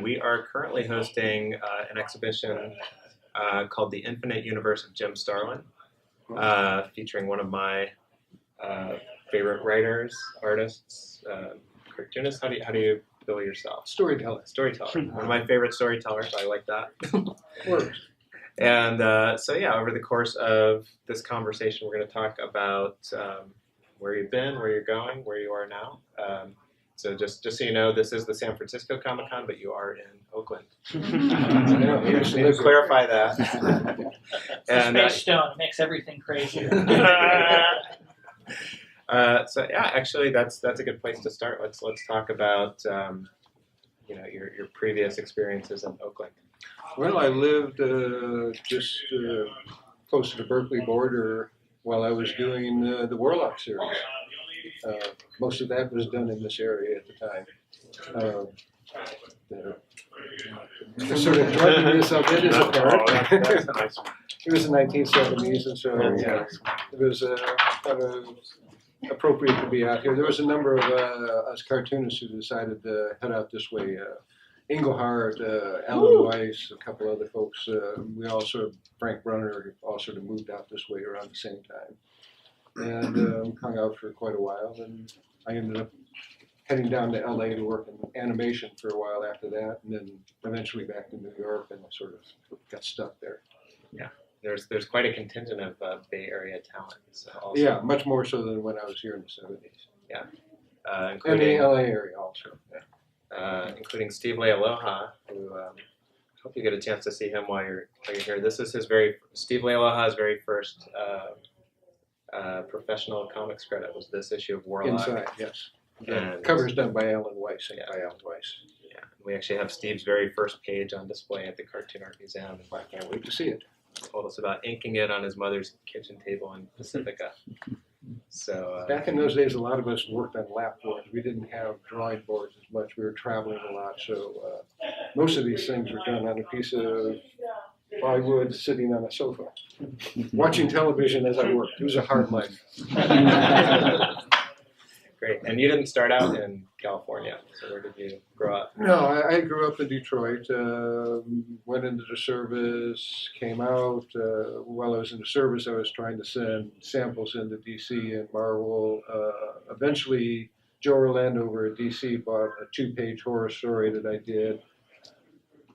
and we are currently hosting an exhibition called The Infinite Universe of Jim Starlin, featuring one of my favorite writers, artists, cartoonists. How do you bill yourself? Storyteller. Storyteller. One of my favorite storytellers. I like that. Works. And so yeah, over the course of this conversation, we're going to talk about where you've been, where you're going, where you are now. So just so you know, this is the San Francisco Comic-Con, but you are in Oakland. We just need to clarify that. And Space Stone makes everything crazy. So yeah, actually, that's a good place to start. Let's talk about your previous experiences in Oakland. Well, I lived just close to the Berkeley border while I was doing the Warlock series. Most of that was done in this area at the time. The sort of druggedness of it is apparent. It was the 1970s, and so yeah, it was kind of appropriate to be out here. There was a number of us cartoonists who decided to head out this way. Engelhardt, Alan Weiss, a couple other folks, we all sort of, Frank Brunner, all sort of moved out this way around the same time. And hung out for quite a while, and I ended up heading down to LA to work in animation for a while after that, and then eventually back to New York, and I sort of got stuck there. Yeah, there's quite a contingent of Bay Area talent. Also. Yeah, much more so than when I was here in the 70s. Yeah, including the LA area also. Yeah. Including Steve Lealoha, who I hope you get a chance to see him while you're here. This is Steve Lealoha's very first professional comics credit was this issue of Warlock. Inside, yes. And cover's done by Alan Weiss. By Alan Weiss. Yeah, we actually have Steve's very first page on display at the Cartoon Art Museum. I can't wait to see it. He told us about inking it on his mother's kitchen table in Pacifica. So back in those days, a lot of us worked on lap boards. We didn't have drawing boards as much. We were traveling a lot, so most of these things were done on a piece of plywood sitting on a sofa, watching television as I worked. It was a hard life. Great. And you didn't start out in California, so where did you grow up? No, I grew up in Detroit, went into the service, came out. While I was in the service, I was trying to send samples into D.C. and Marvel. Eventually, Joe Orlando over at D.C. bought a 2-page horror story that I did.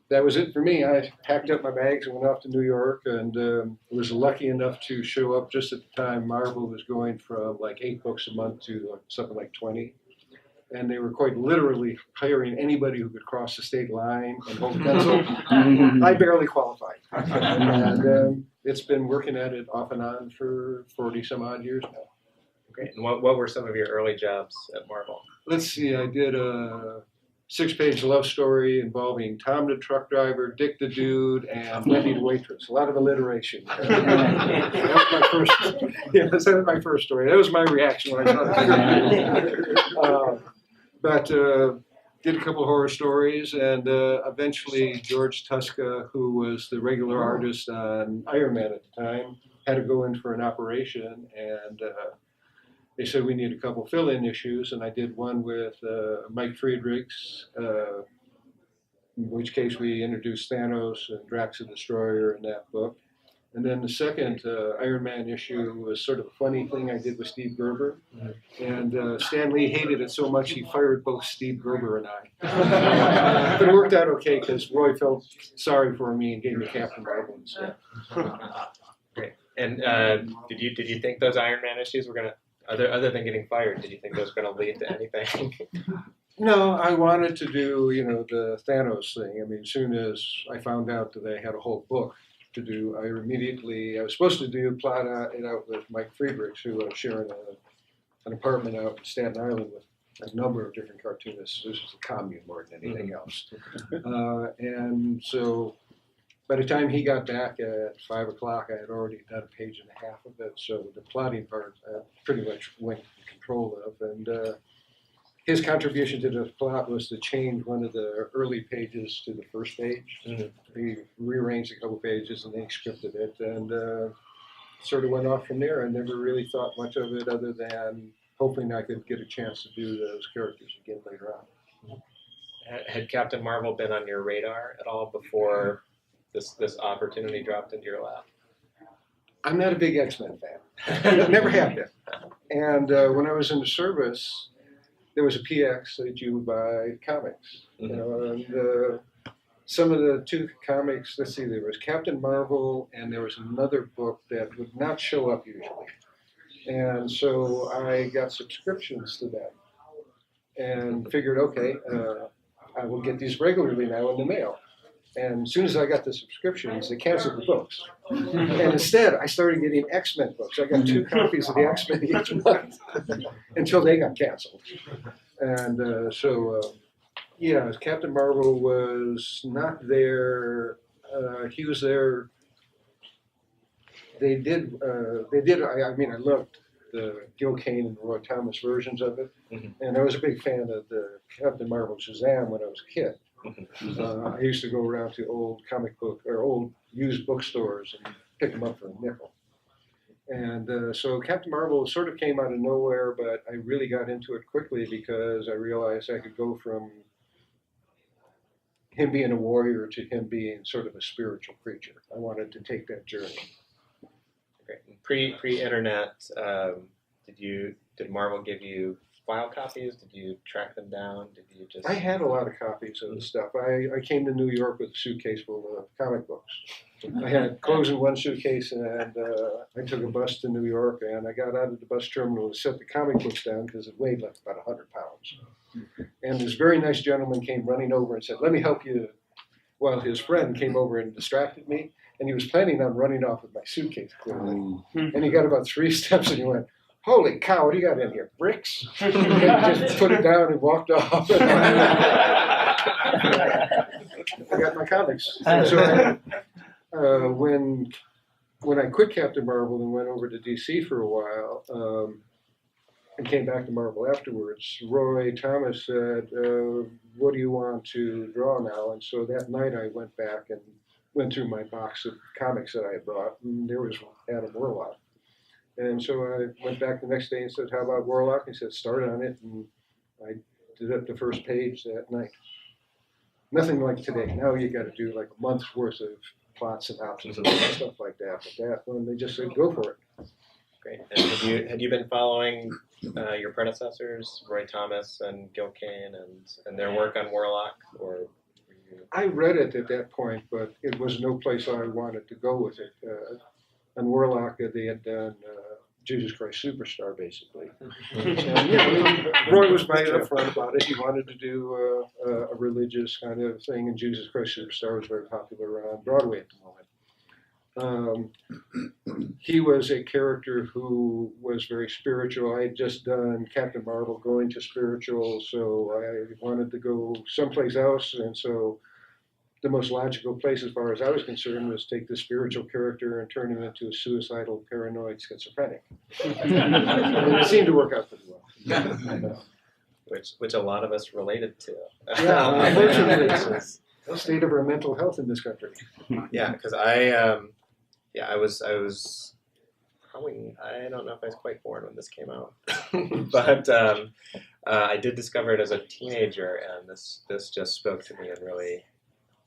That was it for me. I packed up my bags and went off to New York, and was lucky enough to show up just at the time Marvel was going from like 8 books a month to something like 20. And they were quite literally hiring anybody who could cross the state line and hold a pencil. I barely qualified. And it's been working at it off and on for 40 some odd years now. Great. And what were some of your early jobs at Marvel? Let's see, I did a 6-page love story involving Tom the truck driver, Dick the dude, and Wendy the waitress. A lot of alliteration. That was my first. Yeah, that was my first story. That was my reaction when I saw it. But did a couple of horror stories, and eventually George Tuska, who was the regular artist on Iron Man at the time, had to go in for an operation, and they said we need a couple fill-in issues, and I did one with Mike Friedrichs, in which case we introduced Thanos and Drax the Destroyer in that book. And then the second Iron Man issue was sort of a funny thing I did with Steve Gerber. And Stan Lee hated it so much he fired both Steve Gerber and I. But it worked out okay because Roy felt sorry for me and gave me Captain Marvel instead. Great. And did you think those Iron Man issues were going to, other than getting fired, did you think those were going to lead to anything? No, I wanted to do, the Thanos thing. I mean, as soon as I found out that they had a whole book to do, I was supposed to plot it out with Mike Friedrichs, who was sharing an apartment out in Staten Island with a number of different cartoonists. This was a commune more than anything else. And so by the time he got back at 5 o'clock, I had already done a page and a half of it. So the plotting part I pretty much went in control of. And his contribution to the plot was to change one of the early pages to the first page. He rearranged a couple pages and then he scripted it, and sort of went off from there. I never really thought much of it other than hoping I could get a chance to do those characters again later on. Had Captain Marvel been on your radar at all before this opportunity dropped into your lap? I'm not a big X-Men fan. Never have been. And when I was in the service, there was a PX that you would buy comics. You know, and some of the two comics, let's see, there was Captain Marvel and there was another book that would not show up usually. And so I got subscriptions to them and figured, okay, I will get these regularly now in the mail. And as soon as I got the subscriptions, they canceled the books. And instead, I started getting X-Men books. I got 2 copies of the X-Men each month until they got canceled. And yeah, Captain Marvel was not there. He was there. They did. I mean, I loved the Gil Kane and Roy Thomas versions of it, and I was a big fan of the Captain Marvel Shazam when I was a kid. I used to go around to old comic book or old used bookstores and pick them up for a nickel. And so Captain Marvel sort of came out of nowhere, but I really got into it quickly because I realized I could go from him being a warrior to him being sort of a spiritual creature. I wanted to take that journey. Great. Pre-internet, did Marvel give you file copies? Did you track them down? Did you just? I had a lot of copies of the stuff. I came to New York with a suitcase full of comic books. I had clothes in one suitcase, and I took a bus to New York, and I got out of the bus terminal to set the comic books down because it weighed like about 100 pounds. And this very nice gentleman came running over and said, "Let me help you." Well, his friend came over and distracted me, and he was planning on running off with my suitcase, clearly. And he got about 3 steps, and he went, "Holy cow, what do you got in here, bricks?" And he just put it down and walked off. I got my comics. So when I quit Captain Marvel and went over to DC for a while, and came back to Marvel afterwards, Roy Thomas said, "What do you want to draw now?" And so that night I went back and went through my box of comics that I had brought, and there was Adam Warlock. And so I went back the next day and said, "How about Warlock?" He said, "Start on it." And I did up the first page that night. Nothing like today. Now you got to do like a month's worth of plot synopsis and stuff like that. But that one, they just said, "Go for it." Great. And had you been following your predecessors, Roy Thomas and Gil Kane, and their work on Warlock, or were you? I read it at that point, but it was no place I wanted to go with it. On Warlock, they had done Jesus Christ Superstar, basically. And, Roy was right up front about it. He wanted to do a religious kind of thing, and Jesus Christ Superstar was very popular on Broadway at the moment. He was a character who was very spiritual. I had just done Captain Marvel going to spiritual, so I wanted to go someplace else, and so the most logical place as far as I was concerned was take the spiritual character and turn him into a suicidal, paranoid schizophrenic. And it seemed to work out pretty well. Which a lot of us related to. Yeah, unfortunately, it's the state of our mental health in this country. Yeah, because I was probably, I don't know if I was quite born when this came out, but I did discover it as a teenager, and this just spoke to me and really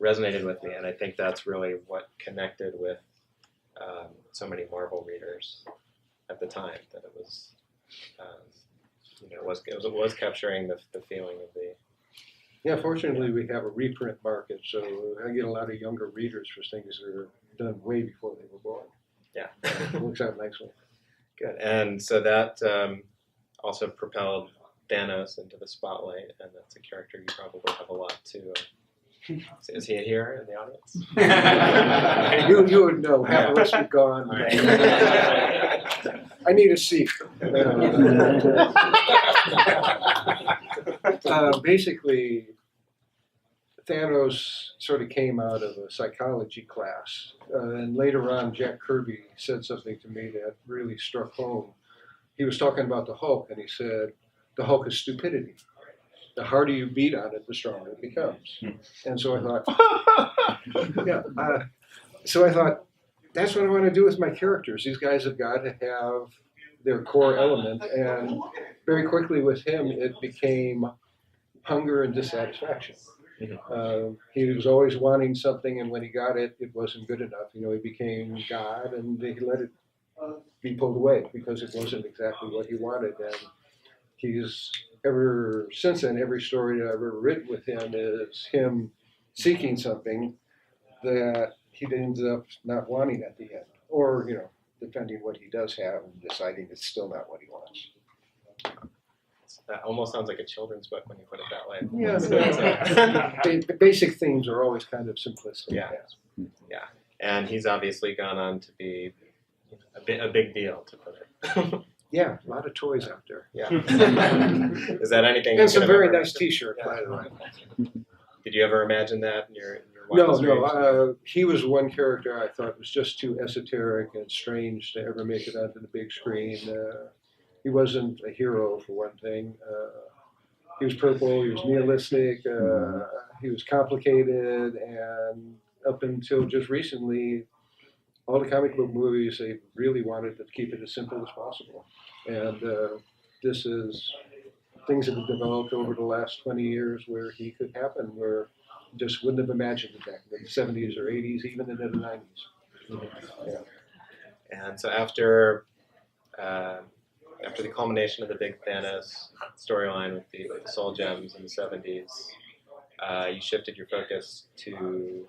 resonated with me, and I think that's really what connected with so many Marvel readers at the time, that it was, it was capturing the feeling of the. Yeah, fortunately we have a reprint market, so I get a lot of younger readers for things that are done way before they were born. Yeah. It works out nicely. Good. And so that also propelled Thanos into the spotlight, and that's a character you probably have a lot to. Is he here in the audience? You would know. Half of us be gone. Right. I need a seat. Basically, Thanos sort of came out of a psychology class, and later on, Jack Kirby said something to me that really struck home. He was talking about the Hulk, and he said, "The Hulk is stupidity. The harder you beat on it, the stronger it becomes." And so I thought, so I thought, that's what I want to do with my characters. These guys have got to have their core element, and very quickly with him, it became hunger and dissatisfaction. He was always wanting something, and when he got it, it wasn't good enough. You know, he became God, and he let it be pulled away because it wasn't exactly what he wanted. And he's ever since then, every story that I've ever written with him is him seeking something that he ends up not wanting at the end, or defending what he does have and deciding it's still not what he wants. That almost sounds like a children's book when you put it that way. Yeah, the basic themes are always kind of simplistic. Yeah. And he's obviously gone on to be a big deal, to put it. Yeah, a lot of toys out there. Yeah. Is that anything? And some very nice T-shirts, by the way. Did you ever imagine that in your No. He was one character I thought was just too esoteric and strange to ever make it onto the big screen. He wasn't a hero, for one thing. He was purple, he was nihilistic, he was complicated, and up until just recently, all the comic book movies, they really wanted to keep it as simple as possible. And this is things that have developed over the last 20 years where he could happen, where you just wouldn't have imagined it back in the 70s or 80s, even into the 90s. Yeah. And so after the culmination of the big Thanos storyline with the Soul Gems in the 70s, you shifted your focus to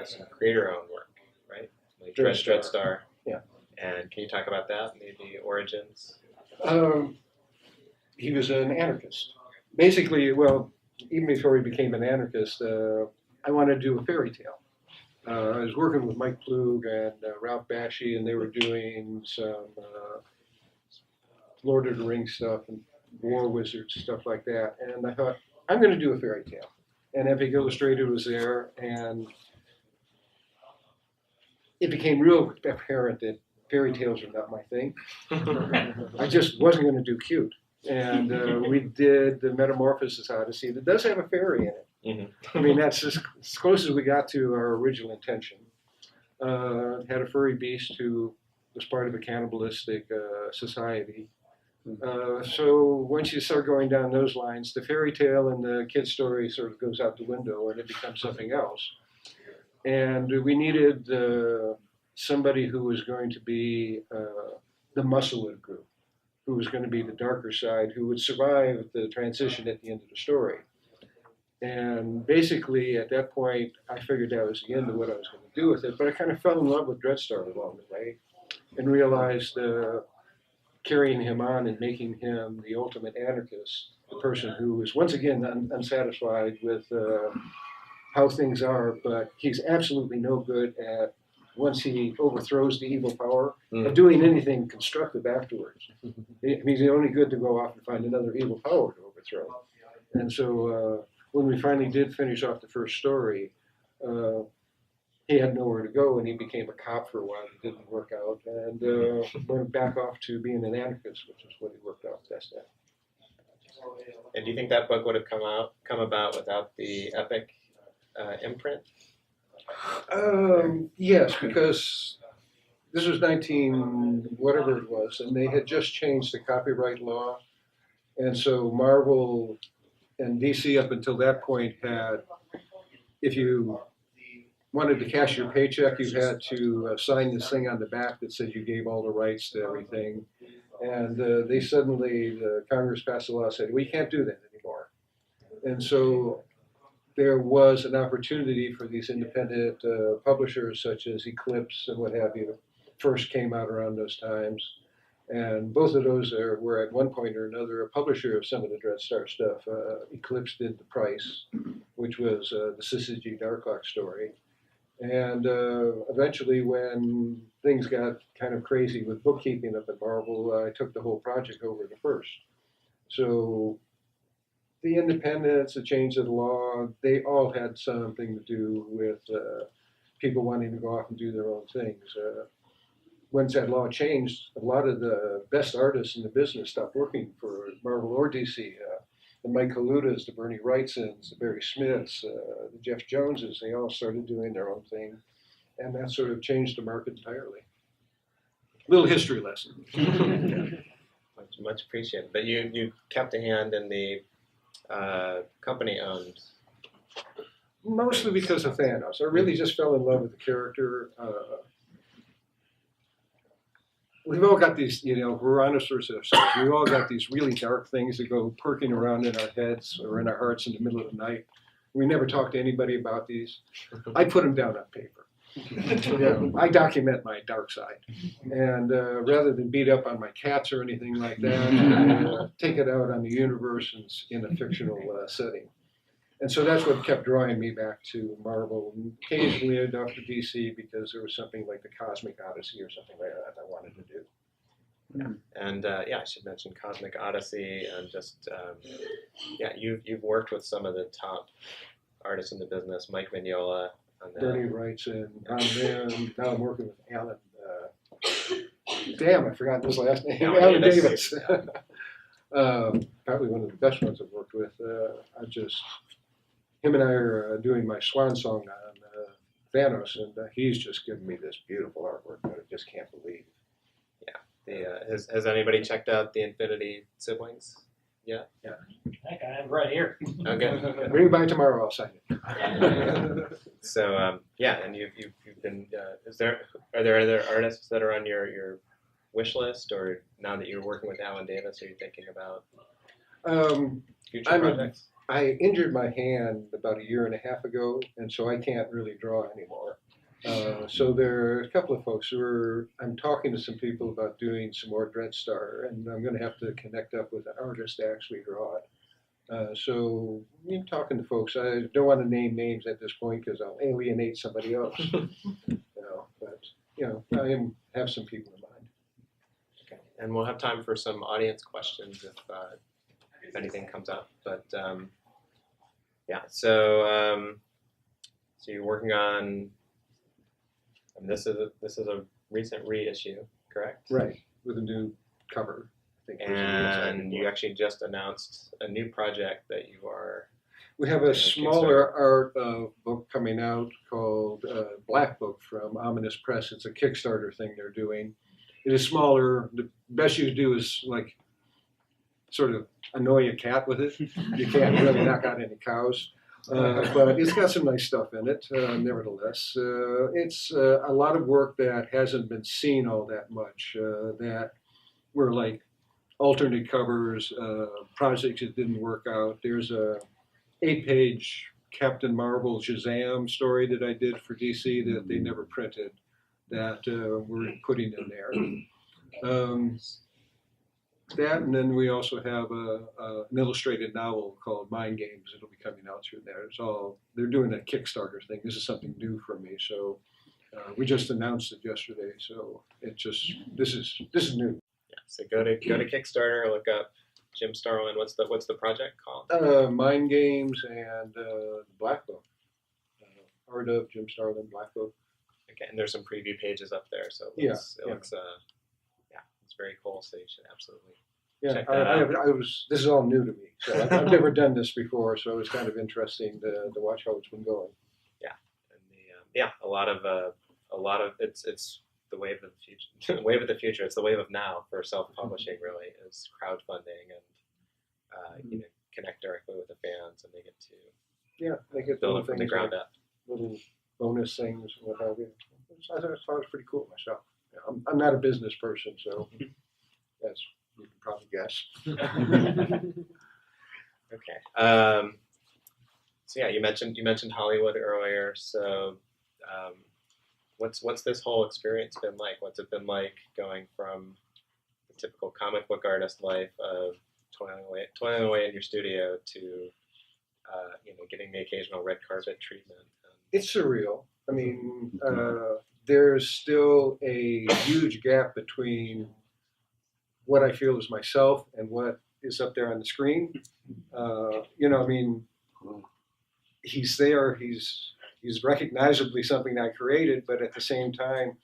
some creator-owned work, right? Like Dreadstar. Yeah. And can you talk about that, maybe origins? He was an anarchist. Basically, well, even before he became an anarchist, I wanted to do a fairy tale. I was working with Mike Plug and Ralph Bakshi, and they were doing some Lord of the Rings stuff and War Wizards, stuff like that. And I thought, I'm going to do a fairy tale. And Epic Illustrated was there, and it became real apparent that fairy tales are not my thing. I just wasn't going to do cute. And we did the Metamorphosis Odyssey that does have a fairy in it. Mm-hmm. I mean, that's as close as we got to our original intention. Had a furry beast who was part of a cannibalistic society. So once you start going down those lines, the fairy tale and the kid story sort of goes out the window and it becomes something else. And we needed somebody who was going to be the Musclewood group, who was going to be the darker side, who would survive the transition at the end of the story. And basically, at that point, I figured that was the end of what I was going to do with it. But I kind of fell in love with Dreadstar along the way and realized carrying him on and making him the ultimate anarchist, the person who is, once again, unsatisfied with how things are, but he's absolutely no good at, once he overthrows the evil power, of doing anything constructive afterwards. He's only good to go off and find another evil power to overthrow. And so when we finally did finish off the first story, he had nowhere to go, and he became a cop for a while. It didn't work out, and went back off to being an anarchist, which is what he worked out best at. And do you think that book would have come about without the Epic imprint? Yes, because this was 19 whatever it was, and they had just changed the copyright law, and so Marvel and DC up until that point had, if you wanted to cash your paycheck, you had to sign this thing on the back that said you gave all the rights to everything. And they suddenly, the Congress passed a law that said, we can't do that anymore. And so there was an opportunity for these independent publishers such as Eclipse and what have you, first came out around those times. And both of those were at one point or another a publisher of some of the Dreadstar stuff. Eclipse did The Price, which was the Syzygy Darkhawk story. And eventually, when things got kind of crazy with bookkeeping up at Marvel, I took the whole project over to First. So the independents, the change of the law, they all had something to do with people wanting to go off and do their own things. Once that law changed, a lot of the best artists in the business stopped working for Marvel or DC. The Mike Kalutas, the Bernie Wrightsons, the Barry Smiths, the Jeff Joneses, they all started doing their own thing. And that sort of changed the market entirely. Little history lesson. Much appreciated. But you kept a hand in the company-owned Mostly because of Thanos. I really just fell in love with the character. We've all got these, we're honest with ourselves. We've all got these really dark things that go perking around in our heads or in our hearts in the middle of the night. We never talk to anybody about these. I put them down on paper. I document my dark side. And rather than beat up on my cats or anything like that, I take it out on the universe in a fictional setting. And so that's what kept drawing me back to Marvel, and occasionally enough to DC because there was something like the Cosmic Odyssey or something like that I wanted to do. Yeah. And I should mention Cosmic Odyssey and just you've worked with some of the top artists in the business, Mike Mignola. Bernie Wrightson. Now I'm working with Alan. Damn, I forgot his last name. Alan Davis. Probably one of the best ones I've worked with. Him and I are doing my swan song on Thanos, and he's just given me this beautiful artwork that I just can't believe. Yeah. Has anybody checked out the Infinity Siblings? Yeah. I have right here. Okay. Bring it by tomorrow, I'll sign it. So and you've been. Are there other artists that are on your wish list, or now that you're working with Alan Davis, are you thinking about future projects? I injured my hand about a year and a half ago, and so I can't really draw anymore. So there are a couple of folks I'm talking to some people about doing some more Dreadstar, and I'm going to have to connect up with an artist to actually draw it. So I'm talking to folks. I don't want to name names at this point because I'll alienate somebody else. But I have some people in mind. Okay, and we'll have time for some audience questions if anything comes up. But so you're working on. And this is a recent reissue, correct? Right, with a new cover. I think and you actually just announced a new project that you are. We have a smaller art book coming out called Black Book from Ominous Press. It's a Kickstarter thing they're doing. It is smaller. The best you do is like sort of annoy a cat with it. You can't really knock out any cows. But it's got some nice stuff in it, nevertheless. It's a lot of work that hasn't been seen all that much, that were like alternate covers, projects that didn't work out. There's a 8-page Captain Marvel Shazam story that I did for DC that they never printed that we're putting in there. That, and then we also have an illustrated novel called Mind Games that'll be coming out through there. They're doing a Kickstarter thing. This is something new for me, so we just announced it yesterday. So this is new. Yeah. So go to Kickstarter, look up Jim Starlin. What's the project called? Mind Games and the Black Book. Art of Jim Starlin, Black Book. Okay, and there's some preview pages up there, so it looks it's very cool. So you should absolutely. Yeah, this is all new to me. So I've never done this before, so it's kind of interesting to watch how it's been going. Yeah, and a lot of it's the wave of the future. Wave of the future. It's the wave of now for self-publishing. Really, is crowdfunding and connect directly with the fans, and they get to build it from the ground up. Little bonus things, what have you. I thought it was pretty cool myself. Yeah, I'm not a business person, so that's. You can probably guess. Okay. So yeah, you mentioned Hollywood earlier. So what's this whole experience been like? What's it been like going from the typical comic book artist life of toiling away in your studio to getting the occasional red carpet treatment? It's surreal. I mean, there's still a huge gap between what I feel is myself and what is up there on the screen. He's there, he's recognizably something I created, but at the same time,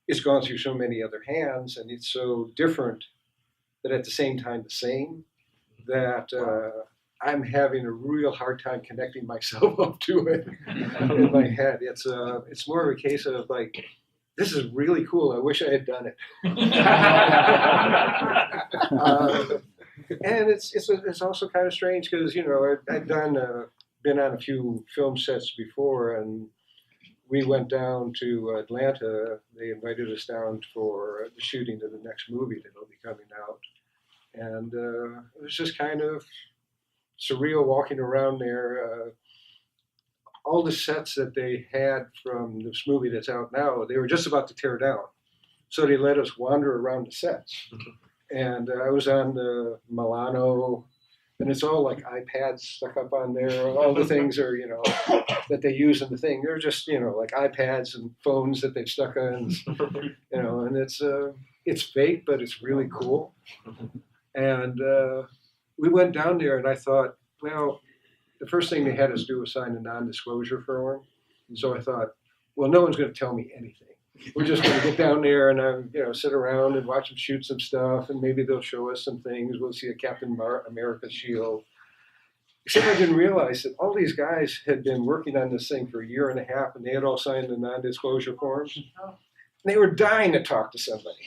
it's gone through so many other hands and it's so different, but at the same time the same, that I'm having a real hard time connecting myself up to it in my head. It's more of a case of like, this is really cool. I wish I had done it. And it's also kind of strange because I've done been on a few film sets before, and we went down to Atlanta. They invited us down for the shooting of the next movie that'll be coming out. And it was just kind of surreal walking around there. All the sets that they had from this movie that's out now, they were just about to tear down. So they let us wander around the sets. And I was on the Milano, and it's all like iPads stuck up on there. All the things are, that they use in the thing. They're just, like iPads and phones that they've stuck on, and it's fake, but it's really cool. And we went down there, and I thought, well, the first thing they had us do was sign a non-disclosure form. And so I thought, well, no one's going to tell me anything. We're just going to get down there and sit around and watch them shoot some stuff, and maybe they'll show us some things. We'll see a Captain America shield. Except I didn't realize that all these guys had been working on this thing for a year and a half, and they had all signed the non-disclosure forms. And they were dying to talk to somebody.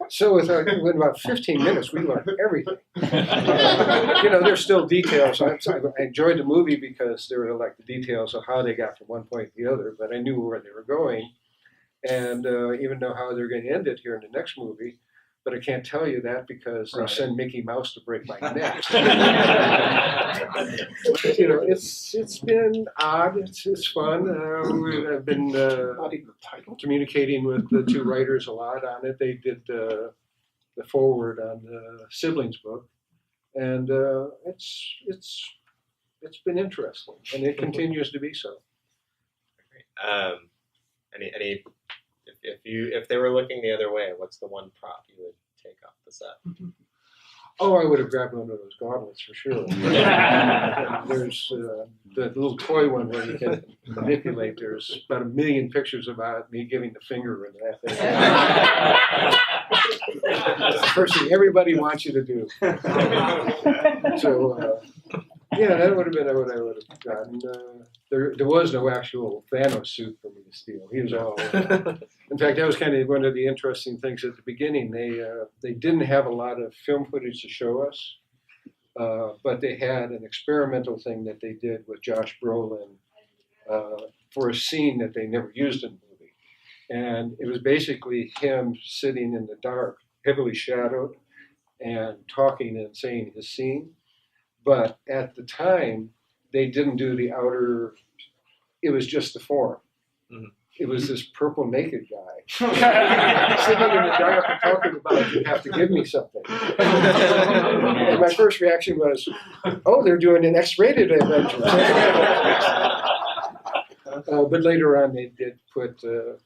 So within about 15 minutes, we learned everything. There's still details. I enjoyed the movie because there were like the details of how they got from one point to the other, but I knew where they were going, and even know how they're going to end it here in the next movie. But I can't tell you that because they send Mickey Mouse to break my neck. It's been odd. It's fun. I've been communicating with the two writers a lot on it. They did the foreword on the siblings book, and it's been interesting, and it continues to be so. Any if they were looking the other way, what's the one prop you would take off the set? Oh, I would have grabbed one of those gauntlets for sure. There's the little toy one where you can manipulate. There's about 1 million pictures about me giving the finger in that thing. That's the first thing everybody wants you to do. So, that would have been what I would have gotten. There was no actual Thanos suit for me to steal. He was all. In fact, that was kind of one of the interesting things at the beginning. They didn't have a lot of film footage to show us, but they had an experimental thing that they did with Josh Brolin for a scene that they never used in the movie, and it was basically him sitting in the dark, heavily shadowed, and talking and saying his scene. But at the time, they didn't do the outer, it was just the form. Mm-hmm. It was this purple naked guy sitting in the dark and talking about, you have to give me something. And my first reaction was, oh, they're doing an X-rated adventure. But later on, they did put him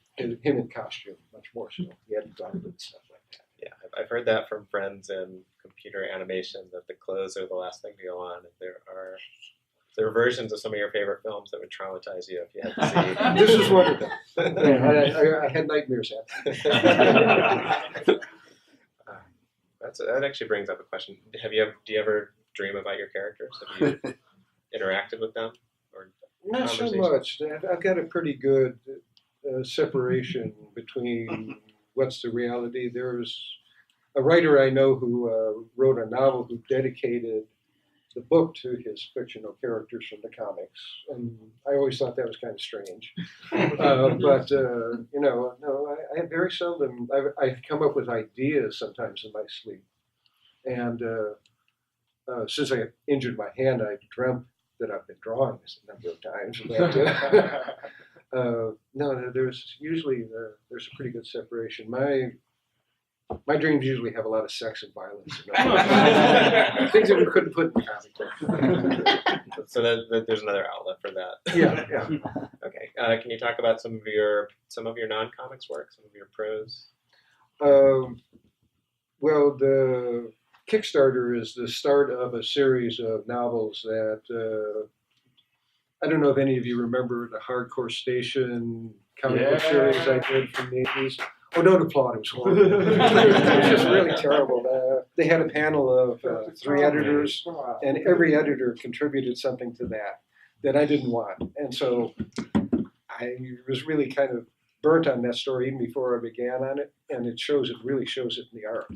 in costume, much more so. He hadn't done it and stuff like that. Yeah, I've heard that from friends in computer animation, that the clothes are the last thing to go on. There are versions of some of your favorite films that would traumatize you if you had to see. This is one of them. I had nightmares at that. That actually brings up a question. Do you ever dream about your characters? Have you interacted with them? Or not so much. I've got a pretty good separation between what's the reality. There's a writer I know who wrote a novel who dedicated the book to his fictional characters from the comics, and I always thought that was kind of strange. No, I very seldom. I come up with ideas sometimes in my sleep, and since I injured my hand, I've dreamt that I've been drawing this a number of times. But no, there's usually there's a pretty good separation. My dreams usually have a lot of sex and violence. Things that we couldn't put in the comic book. So there's another outlet for that. Yeah. Okay. Can you talk about some of your non-comics work, some of your prose? Well, the Kickstarter is the start of a series of novels that I don't know if any of you remember the Hardcore Station comic book series I did from the 80s. Oh, don't applaud, it was horrible. It was just really terrible. They had a panel of 3 editors, and every editor contributed something to that I didn't want. And so I was really kind of burnt on that story even before I began on it, and it really shows it in the art.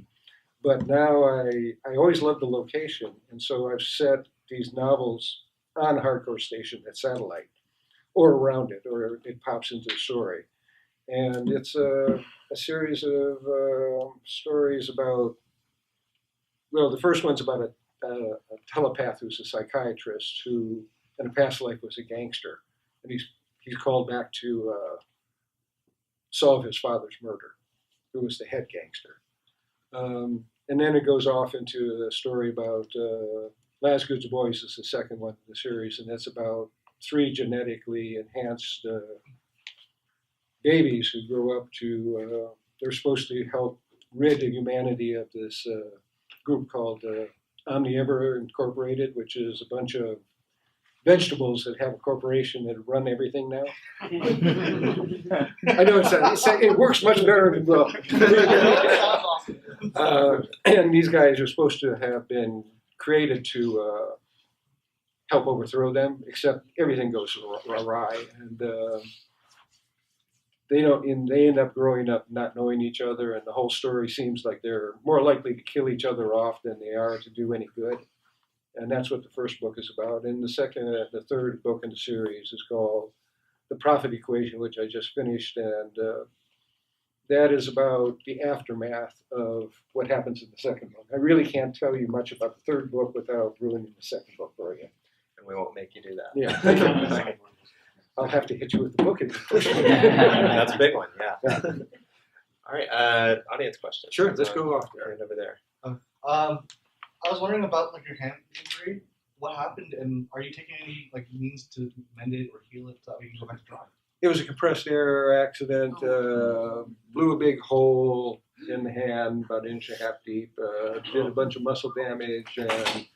But now I always loved the location, and so I've set these novels on Hardcore Station at Satellite, or around it, or it pops into the story. And it's a series of stories about, well, the first one's about a telepath who's a psychiatrist who, in a past life, was a gangster. And he's called back to solve his father's murder, who was the head gangster. And then it goes off into the story about Last Goods Boys is the second one in the series, and that's about 3 genetically enhanced babies who grow up to, they're supposed to help rid humanity of this group called Omnivore Incorporated, which is a bunch of vegetables that have a corporation that run everything now. I know it works much better than well. And these guys are supposed to have been created to help overthrow them, except everything goes awry, and they end up growing up not knowing each other, and the whole story seems like they're more likely to kill each other off than they are to do any good. And that's what the first book is about. And the third book in the series is called The Profit Equation, which I just finished, and that is about the aftermath of what happens in the second book. I really can't tell you much about the third book without ruining the second book for you. And we won't make you do that. Yeah. I'll have to hit you with the book if you push me. That's a big one, yeah. All right, audience question. Sure, let's go off there. Right over there. I was wondering about like your hand injury. What happened, and are you taking any like means to mend it or heal it so that you can go back to drawing? It was a compressed air accident. Blew a big hole in the hand, about 1.5 inches deep. Did a bunch of muscle damage, and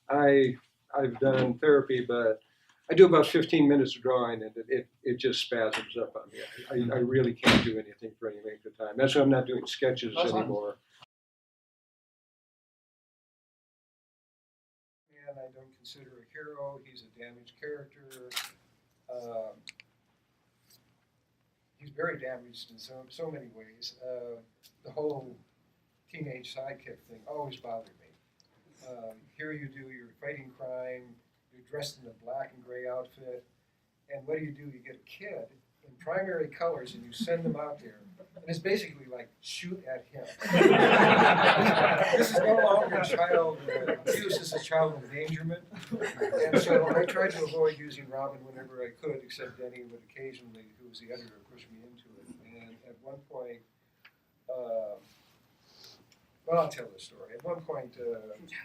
I've done therapy, but I do about 15 minutes of drawing, and it just spasms up on me. I really can't do anything for any length of time. That's why I'm not doing sketches anymore. And I don't consider a hero. He's a damaged character. He's very damaged in so many ways. The whole teenage sidekick thing always bothered me. Here you do, you're fighting crime, you're dressed in a black and gray outfit, and what do? You get a kid in primary colors and you send them out there, and it's basically like, shoot at him. This is no longer child abuse, this is child endangerment. And so I tried to avoid using Robin whenever I could, except Denny would occasionally, who was the editor, push me into it. And at one point, well, I'll tell this story. At one point,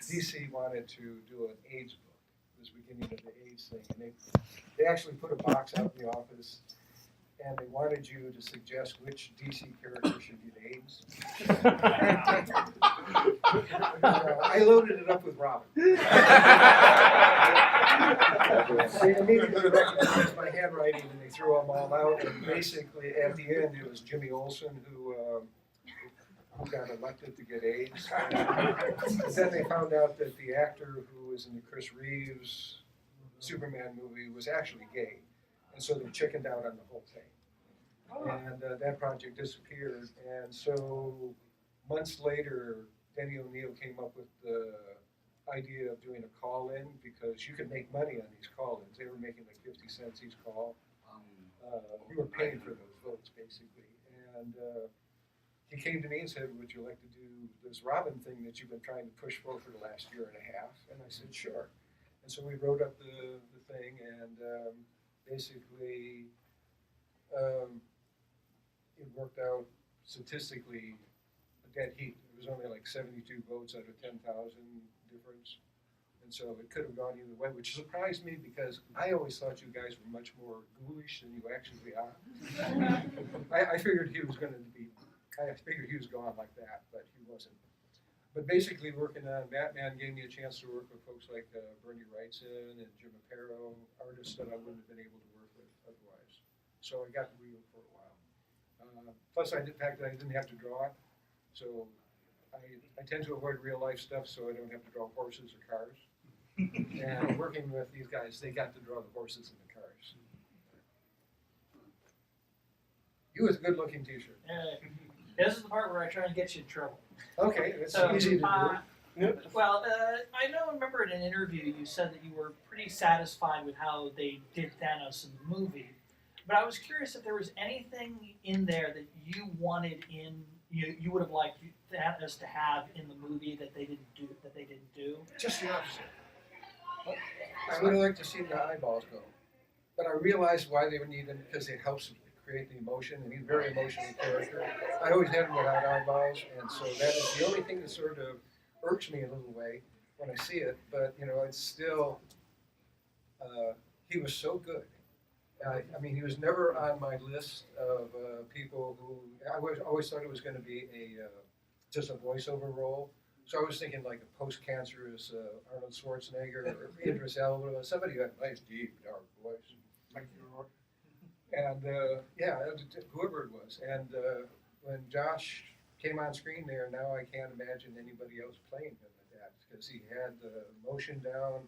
DC wanted to do an AIDS book. It was the beginning of the AIDS thing. And they actually put a box out in the office, and they wanted you to suggest which DC character should get AIDS. I loaded it up with Robin. They immediately recognized my handwriting, and they threw them all out. And basically, at the end, it was Jimmy Olsen who got elected to get AIDS. And then they found out that the actor who was in the Chris Reeves Superman movie was actually gay. And so they chickened out on the whole thing. And that project disappeared. And so months later, Denny O'Neil came up with the idea of doing a call-in, because you could make money on these call-ins. They were making like 50 cents each call. You were paying for those votes, basically. And he came to me and said, would you like to do this Robin thing that you've been trying to push for the last 1.5 years? And I said, sure. And so we wrote up the thing, and basically it worked out statistically a dead heat. It was only like 72 votes out of 10,000 difference. And so it could have gone either way, which surprised me, because I always thought you guys were much more ghoulish than you actually are. I figured he was going to be, I figured he was gone like that, but he wasn't. But basically, working on Batman gave me a chance to work with folks like Bernie Wrightson and Jim Aparo, artists that I wouldn't have been able to work with otherwise. So I got to read it for a while. Plus, the fact that I didn't have to draw it, so I tend to avoid real life stuff, so I don't have to draw horses or cars. And working with these guys, they got to draw the horses and the cars. You with a good-looking T-shirt. This is the part where I try and get you in trouble. Okay, that's So, easy to do. well, I remember in an interview you said that you were pretty satisfied with how they did Thanos in the movie. But I was curious if there was anything in there that you wanted you would have liked Thanos to have in the movie that they didn't do. Just the opposite. I would have liked to see the eyeballs go, but I realized why they would need them because it helps create the emotion, and he's a very emotional character. I always had him without eyeballs, and so that is the only thing that sort of irks me a little way when I see it. But it's still he was so good. I mean, he was never on my list of people who always thought it was going to be just a voiceover role. So I was thinking like a post-cancerous Arnold Schwarzenegger or Idris Elba, somebody who had a nice, deep, dark voice. And whoever it was. And when Josh came on screen there, now I can't imagine anybody else playing him at that because he had the motion down.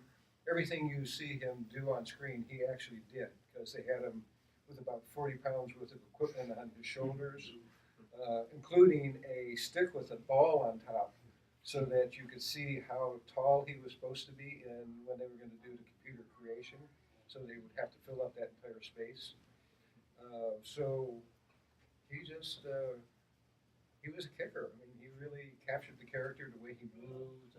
Everything you see him do on screen, he actually did because they had him with about 40 pounds worth of equipment on his shoulders, including a stick with a ball on top so that you could see how tall he was supposed to be and when they were going to do the computer creation. So they would have to fill up that entire space. So he he was a kicker. I mean, he really captured the character, the way he moved,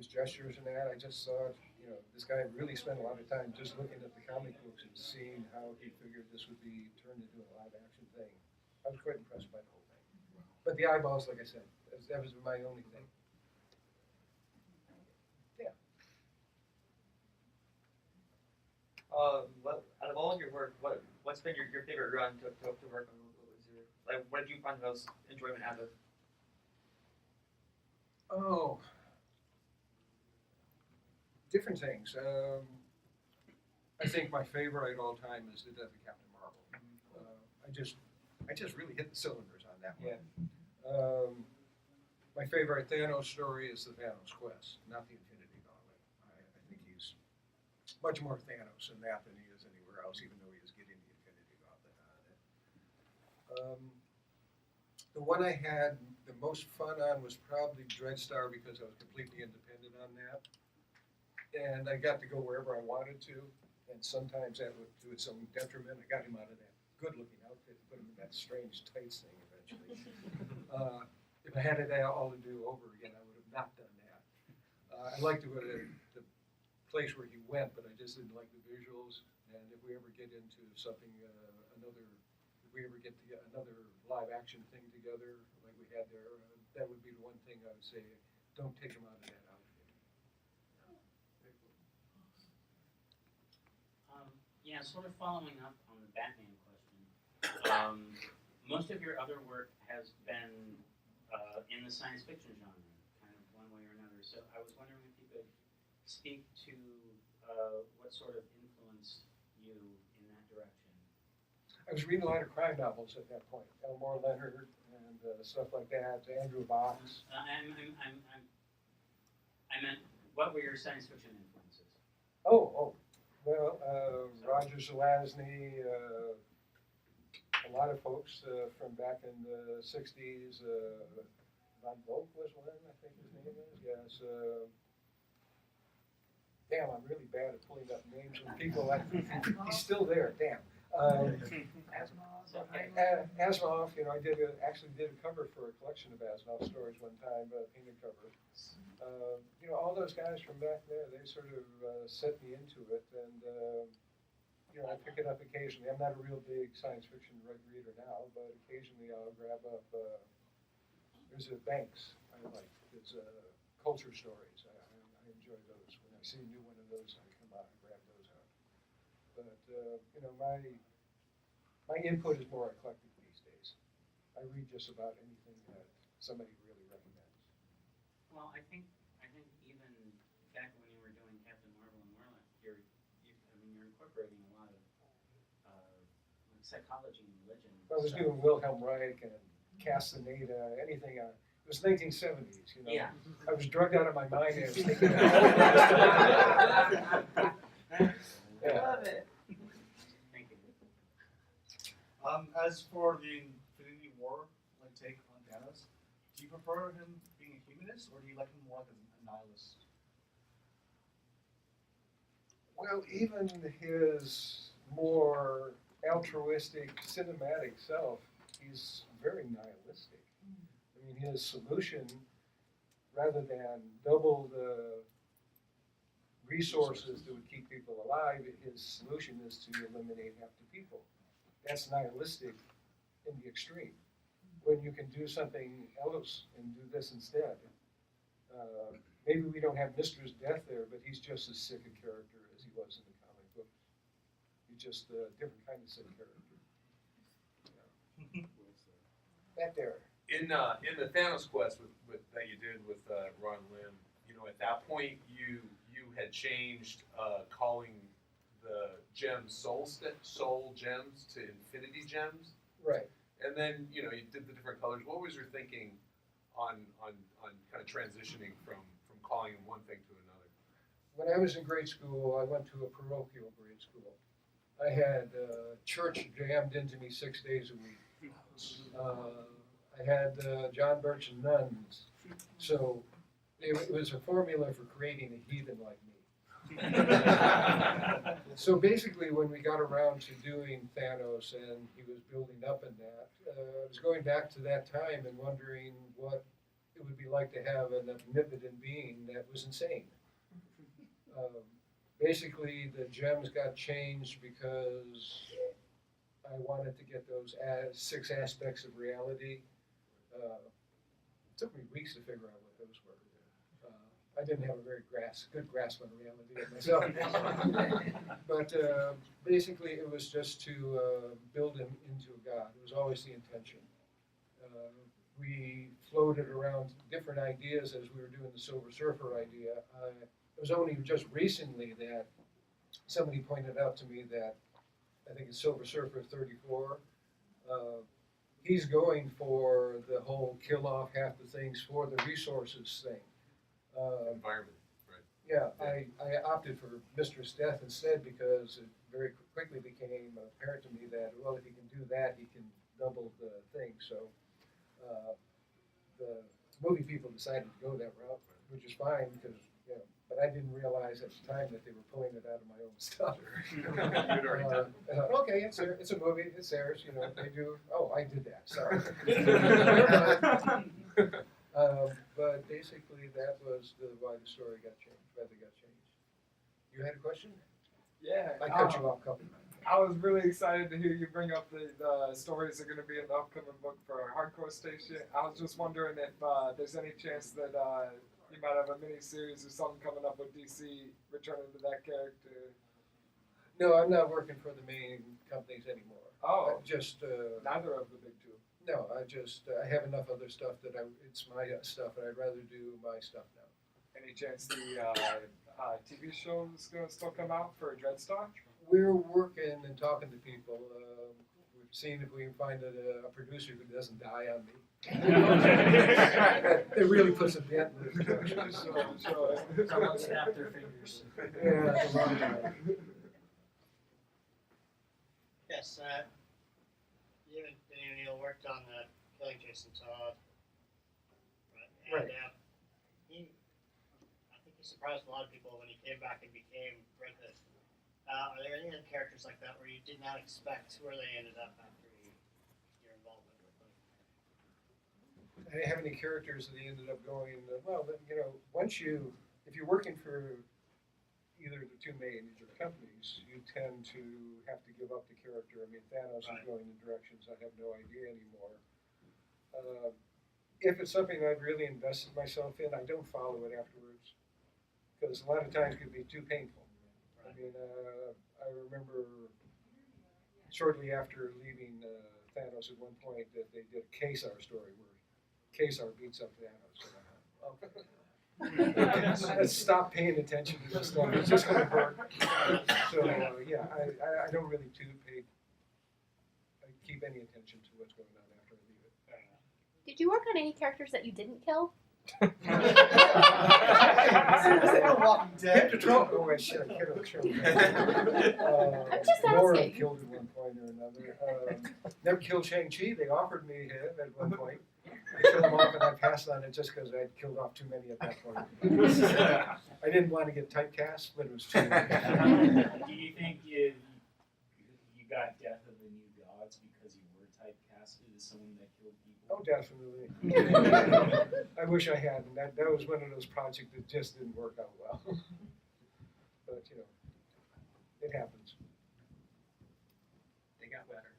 his gestures and that. I just thought, this guy really spent a lot of time just looking at the comic books and seeing how he figured this would be turned into a live action thing. I was quite impressed by the whole thing. But the eyeballs, like I said, that was my only thing. Yeah. What out of all of your work, what's been your favorite run to work on? What did you find the most enjoyment out of? Oh, different things. I think my favorite of all time is the Death of Captain Marvel. I just really hit the cylinders on that one. Yeah. My favorite Thanos story is the Thanos Quest, not the Infinity Gauntlet. I think he's much more Thanos in that than he is anywhere else, even though he is getting the Infinity Gauntlet on it. The one I had the most fun on was probably Dreadstar because I was completely independent on that. And I got to go wherever I wanted to, and sometimes that would do it some detriment. I got him out of that good-looking outfit and put him in that strange tights thing eventually. If I had it all to do over again, I would have not done that. I liked the place where he went, but I just didn't like the visuals. And if we ever get into something, if we ever get another live-action thing together like we had there, that would be the one thing I would say, don't take him out of that outfit. Yeah, sort of following up on the Batman question. Most of your other work has been in the science fiction genre, kind of one way or another. So I was wondering if you could speak to what sort of influenced you in that direction. I was reading a lot of crime novels at that point, Elmore Leonard and stuff like that, Andrew Box. I meant, what were your science fiction influences? Well, Roger Zelazny, a lot of folks from back in the 60s. Von Vogt was one, I think his name is. Yes. Damn, I'm really bad at pulling up names of people. He's still there. Damn. Asimov, I actually did a cover for a collection of Asimov stories one time, a painted cover. All those guys from back there, they sort of set me into it, and I pick it up occasionally. I'm not a real big science fiction reader now, but occasionally I'll grab up. There's a Banks I like. It's culture stories. I enjoy those. When I see a new one of those, I come out and grab those out. But my input is more eclectic these days. I read just about anything that somebody really recommends. Well, I think even back when you were doing Captain Marvel and Warlock, you're incorporating a lot of like psychology and religion. I was doing Wilhelm Reich and Castaneda, anything. It was 1970s, Yeah. I was drugged out of my mind. And I was thinking. I love it. Thank you. As for the Infinity War take on Thanos, Do you prefer him being a humanist, or do you like him more like a nihilist? Well, even his more altruistic, cinematic self, he's very nihilistic. I mean, his solution, rather than double the resources that would keep people alive, his solution is to eliminate half the people. That's nihilistic in the extreme. When you can do something else and do this instead. Maybe we don't have Mister's death there, but he's just as sick a character as he was in the comic book. He's just a different kind of sick character. That there. In the Thanos quest that you did with Ron Lim, at that point you had changed calling the gems soul gems to infinity gems. Right. And then, you did the different colors. What was your thinking on kind of transitioning from calling them one thing to another? When I was in grade school, I went to a parochial grade school. I had church jammed into me 6 days a week. I had John Birch and nuns. So it was a formula for creating a heathen like me. So basically, when we got around to doing Thanos and he was building up in that, I was going back to that time and wondering what it would be like to have an omnipotent being that was insane. Basically, the gems got changed because I wanted to get those 6 aspects of reality. It took me weeks to figure out what those were. I didn't have a very good grasp on reality myself. But basically, it was just to build him into a god. It was always the intention. We floated around different ideas as we were doing the Silver Surfer idea. It was only just recently that somebody pointed out to me that, I think it's Silver Surfer 34, he's going for the whole kill off half the things for the resources thing. Environment, right? Yeah, I opted for Mistress Death instead because it very quickly became apparent to me that, well, if he can do that, he can double the thing. So the movie people decided to go that route, which is fine because, but I didn't realize at the time that they were pulling it out of my own stuff. Okay, it's a movie, it's theirs, they do, oh, I did that, sorry. But basically, that was why the story got changed. You had a question? Yeah. I cut you off, couple. I was really excited to hear you bring up the stories that are going to be in the upcoming book for Hardcore Station. I was just wondering if there's any chance that you might have a mini-series or something coming up with DC returning to that character. No, I'm not working for the main companies anymore. Oh. Just Neither of the big two. no. I have enough other stuff that it's my stuff, and I'd rather do my stuff now. Any chance the TV show is going to still come out for Dreadstar? We're working and talking to people. We've seen if we can find a producer who doesn't die on me. It really puts a dent in the production. Someone snap their fingers. Yeah, that's a long time. Yes, you and Danny O'Neill worked on Killing Jason Todd. Right. And Right. I think he surprised a lot of people when he came back and became Red Hood. Are there any other characters like that where you did not expect where they ended up after your involvement with them? I didn't have any characters that ended up going, well, then, if you're working for either the two major companies, you tend to have to give up the character. I mean, Thanos is going in directions I have no idea anymore. If it's something I've really invested myself in, I don't follow it afterwards. Because a lot of times it can be too painful. I mean, I remember shortly after leaving Thanos at one point that they did a Kesar story where Kesar beats up Thanos. Let's stop paying attention to this stuff. It's just going to hurt. So yeah, I don't really keep any attention to what's going on after I leave it. Did you work on any characters that you didn't kill? Hit the trunk. Oh, wait, shit, I killed the trunk. I'm just Laura asking. killed at one point or another. Never killed Shang-Chi. They offered me him at one point. I kill them off and I pass on it just because I'd killed off too many at that point. I didn't want to get typecast, but it was too late. Do you think you got Death of the New Gods because you were typecasted as someone that killed people? Oh, definitely. I wish I hadn't. That was one of those projects that just didn't work out well. But, you know, it happens. They got better.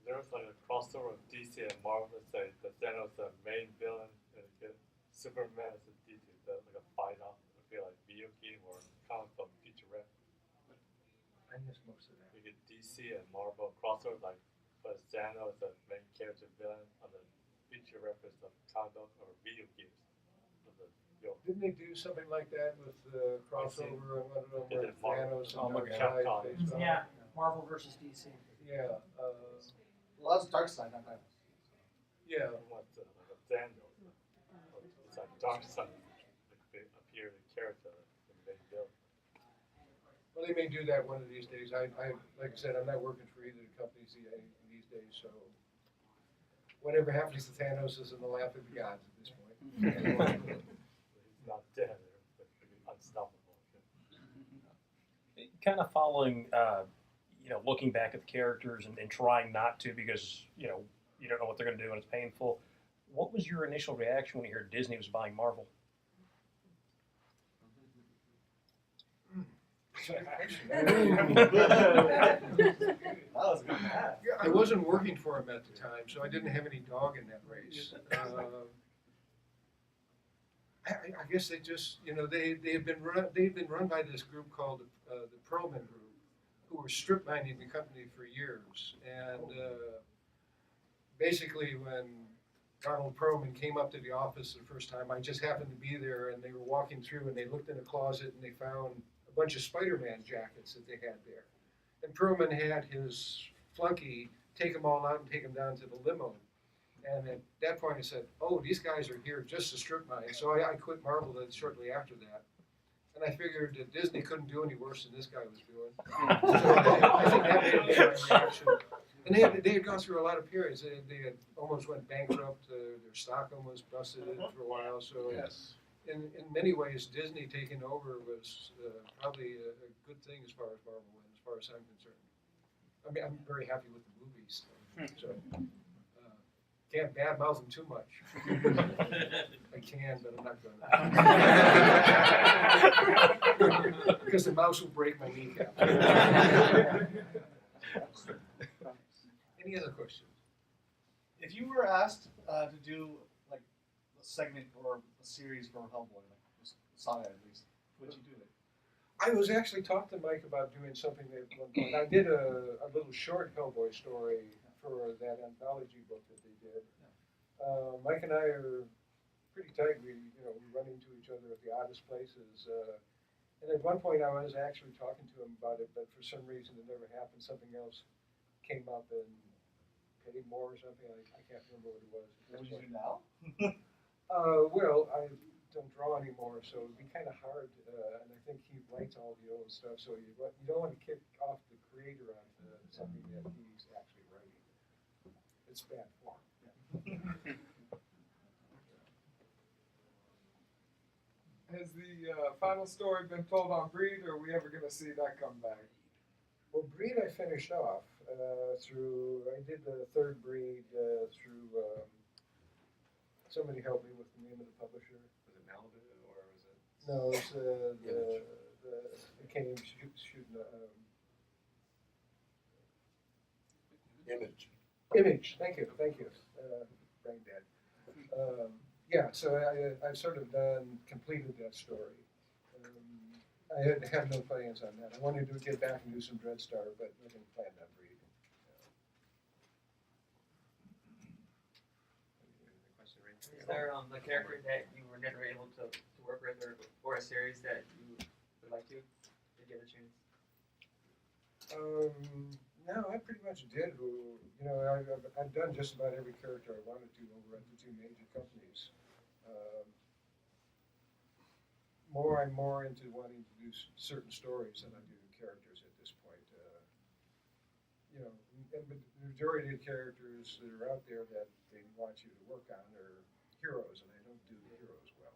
There was like a crossover of DC and Marvel, say the Thanos the main villain, and get Superman as a DC, the, like a fight off, I feel like video game or comic book featurette. I missed most of that. You get DC and Marvel crossover, like but Thanos the main character villain of the feature reference of comic book or video games. Of the film. Didn't they do something like that with the crossover and one of them They where did Marvel. Thanos Oh and my Darkseid God. faced off? Yeah, Marvel versus DC. Yeah. Well, that's Darkseid, not Thanos. Yeah. What like a Thanos? It's like Darkseid, like they appear the character, the main villain. Well, they may do that one of these days. I like I said, I'm not working for either companies these days, so whatever happens to Thanos is in the lap of the gods at this point. He's not dead, but unstoppable. Kind of following, looking back at the characters and trying not to because, you don't know what they're going to do and it's painful. What was your initial reaction when you heard Disney was buying Marvel? I wasn't working for him at the time, so I didn't have any dog in that race. I guess they just, they've been run by this group called the Perlman Group, who were strip mining the company for years. And basically, when Donald Perlman came up to the office the first time, I just happened to be there, and they were walking through, and they looked in a closet, and they found a bunch of Spider-Man jackets that they had there. And Perlman had his flunky take them all out and take them down to the limo. And at that point I said, oh, these guys are here just to strip mine. So I quit Marvel shortly after that. And I figured that Disney couldn't do any worse than this guy was doing. So I think that may have been my reaction. And they had gone through a lot of periods. They had almost went bankrupt. Their stock almost busted for a while. So in many ways, Disney taking over was probably a good thing as far as Marvel went, as far as I'm concerned. I mean, I'm very happy with the movies. So can't badmouth them too much. I can, but I'm not going to. Because the mouse will break my kneecap. Any other questions? If you were asked to do like a segment or a series for Hellboy, like Saga at least, would you do it? I was actually talking to Mike about doing something at one point. I did a little short Hellboy story for that anthology book that they did. Mike and I are pretty tight. We run into each other at the oddest places. And at one point I was actually talking to him about it, but for some reason it never happened. Something else came up and paid more or something. I can't remember what it was. What would you do now? Well, I don't draw anymore, so it'd be kind of hard. And I think he writes all the old stuff, so you don't want to kick off the creator on something that he's actually writing. It's bad form. Has the final story been told on Breed, or are we ever going to see that come back? Well, Breed I finished off I did the third Breed through, somebody helped me with the name of the publisher. Was it Malibu or was it? No, it's it came shooting Image. Thank you. Brain dead. Yeah, so I've sort of completed that story. I had no plans on that. I wanted to get back and do some Dreadstar, but nothing planned on Breed. Is there a character that you were never able to work with or a series that you would like to? Did you have a chance? No, I pretty much did. I've done just about every character I wanted to over at the two major companies. I'm more into wanting to do certain stories than I do characters at this point. but the majority of characters that are out there that they want you to work on are heroes, and I don't do the heroes well.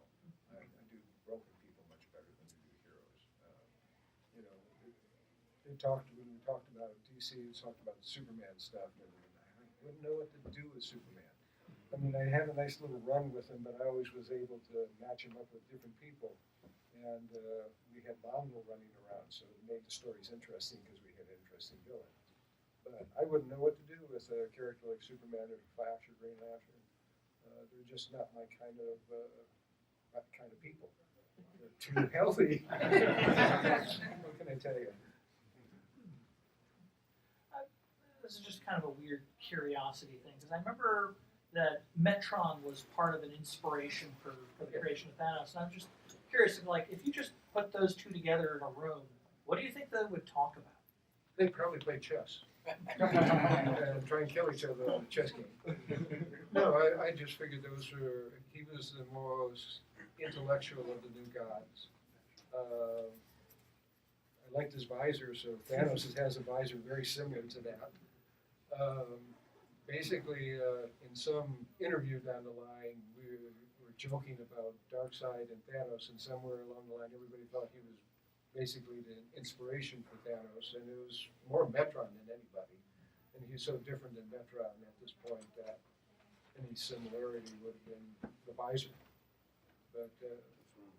I do broken people much better than I do heroes. You know, when we talked about DC, we talked about the Superman stuff, and I wouldn't know what to do with Superman. I mean, I had a nice little run with him, but I always was able to match him up with different people. And we had Mongo running around, so it made the stories interesting because we had an interesting villain. But I wouldn't know what to do with a character like Superman or Flash or Green Lantern. They're just not my kind of people. They're too healthy. What can I tell you? This is just kind of a weird curiosity thing, because I remember that Metron was part of an inspiration for the creation of Thanos, and I'm just curious, if you just put those two together in a room, what do you think they would talk about? They'd probably play chess. And try and kill each other on a chess game. No, I just figured he was the most intellectual of the new gods. I liked his visor, so Thanos has a visor very similar to that. Basically, in some interview down the line, we were joking about Darkseid and Thanos, and somewhere along the line, everybody thought he was basically the inspiration for Thanos, and it was more Metron than anybody. And he's so different than Metron at this point that any similarity would have been the visor. But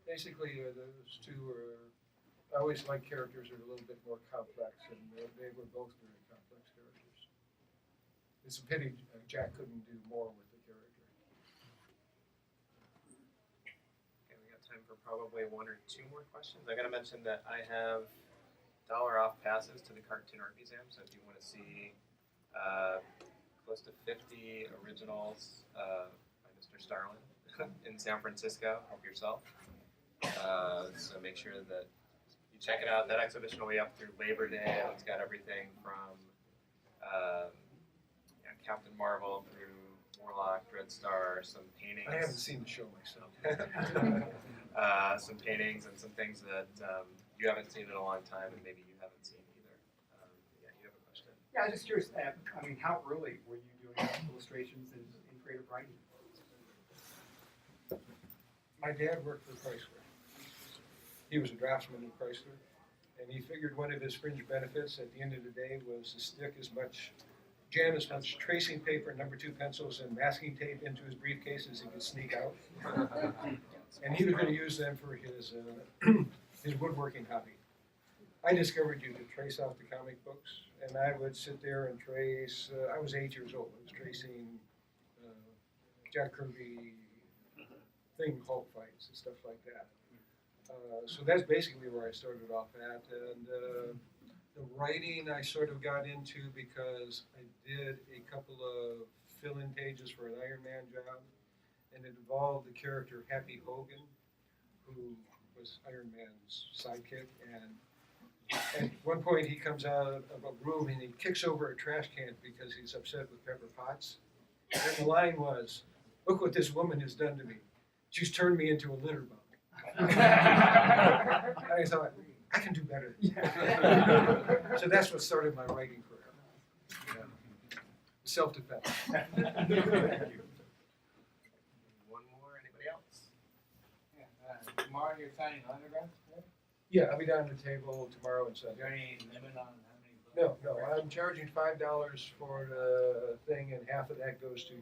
basically, those two are. I always like characters that are a little bit more complex, and they were both very complex characters. It's a pity Jack couldn't do more with the character. Okay, we got time for probably one or two more questions. I got to mention that I have $1 off passes to the Cartoon Art Museum, so if you want to see close to 50 originals by Mr. Starlin in San Francisco, help yourself. So make sure that you check it out. That exhibition will be up through Labor Day. It's got everything from Captain Marvel through Warlock, Dreadstar, some paintings. I haven't seen the show myself. Some paintings and some things that you haven't seen in a long time, and maybe you haven't seen either. Yeah, you have a question? Yeah, I was just curious. I mean, how early were you doing illustrations in creative writing? My dad worked for Chrysler. He was a draftsman at Chrysler, and he figured one of his fringe benefits at the end of the day was to jam as much tracing paper, number 2 pencils, and masking tape into his briefcase as he could sneak out. And he was going to use them for his woodworking hobby. I discovered you could trace out the comic books, and I would sit there and trace. I was 8 years old. I was tracing Jack Kirby Thing Hulk fights and stuff like that. So that's basically where I started off at. And the writing I sort of got into because I did a couple of fill-in pages for an Iron Man job, and it involved the character Happy Hogan, who was Iron Man's sidekick. And at one point he comes out of a room and he kicks over a trash can because he's upset with Pepper Potts. And the line was, "Look what this woman has done to me. She's turned me into a litter bug." I thought, I can do better. So that's what started my writing career. Yeah. Self-defense. One more, anybody else? Yeah, tomorrow you're signing autographs, right? Yeah, I'll be down at the table tomorrow and Sunday. Is there any limit on how many? No, I'm charging $5 for the thing, and half of that goes to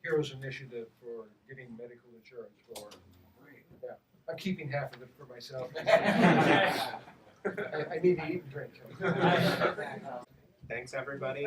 Heroes Initiative for getting medical insurance for. Yeah, I'm keeping half of it for myself. I need to eat and drink. Thanks, everybody.